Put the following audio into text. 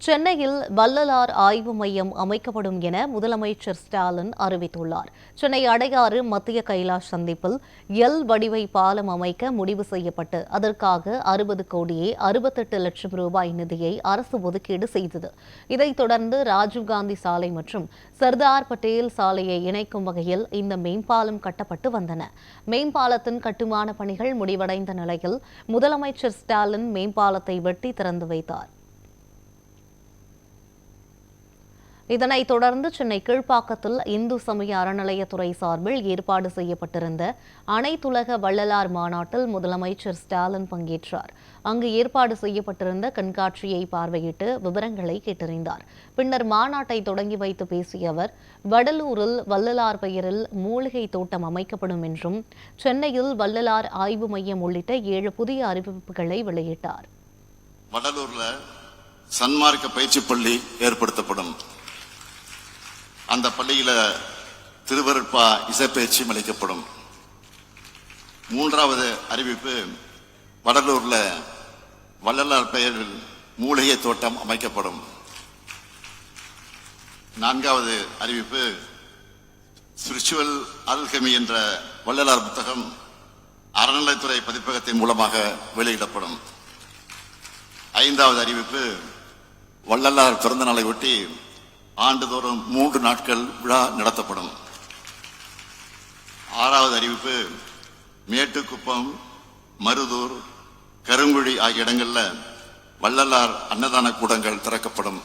சென்னையில் வள்ளலார் ஆய்வு மையம் அமைக்கப்படும் என முதலமைச்சர் ஸ்டாலின் அறிவித்துள்ளார். சென்னை அடையாறு மத்திய கைலாஷ் சந்திப்பில் எல் வடிவை பாலம் அமைக்க முடிவு செய்யப்பட்டு அதற்காக 60 கோடியே 68 லட்சம் ரூபாய் நிதியை அரசு ஒதுக்கீடு செய்தது. இதைத் தொடர்ந்து ராஜீவ்காந்தி சாலை மற்றும் சர்தார் பட்டேல் சாலையை இணைக்கும் வகையில் இந்த மேம்பாலம் கட்டப்பட்டு வந்தன. மேம்பாலத்தின் கட்டுமான பணிகள் முடிவடைந்த நிலையில் முதலமைச்சர் ஸ்டாலின் மேம்பாலத்தை வெட்டி திறந்து வைத்தார். இதனைத் தொடர்ந்து சென்னை கீழ்ப்பாக்கத்தில் இந்து சமய அறநிலையத்துறை சார்பில் ஏற்பாடு செய்யப்பட்டிருந்த அனைத்துலக வள்ளலார் மாநாட்டில் முதலமைச்சர் ஸ்டாலின் பங்கேற்றார். அங்கு ஏற்பாடு செய்யப்பட்டிருந்த கண்காட்சியை பார்வையிட்டு விவரங்களை கேட்டறிந்தார். பின்னர் மாநாட்டை தொடங்கி வைத்து பேசிய அவர், வடலூரில் வள்ளலார் பெயரில் மூலிகை தோட்டம் அமைக்கப்படும் என்றும், சென்னையில் வள்ளலார் ஆய்வு மையம் உள்ளிட்ட 7 புதிய அறிவிப்புகளை வெளியிட்டார். வடலூர்ல சன்மார்க்க பயிற்சி பள்ளி ஏற்படுத்தப்படும். அந்த பள்ளியில திருவருட்பா இசைப்பயிற்சியும் அளிக்கப்படும். 3வது அறிவிப்பு, வடலூர்ல வள்ளலார் பெயரில் மூலிகை தோட்டம் அமைக்கப்படும். 4வது அறிவிப்பு, ஸ்பிரிச்சுவல் அல்கெமி என்ற வள்ளலார் புத்தகம் அறநிலைத்துறை பதிப்பகத்தின் மூலமாக வெளியிடப்படும். 5வது அறிவிப்பு, வள்ளலார் பிறந்த நாளை ஒட்டி ஆண்டுதோறும் 3 நாட்கள் விழா நடத்தப்படும். 6வது அறிவிப்பு, மேட்டுக்குப்பம், மருதூர், கருங்குழி ஆகிய இடங்களில் வள்ளலார் அன்னதான கூடங்கள் திறக்கப்படும்.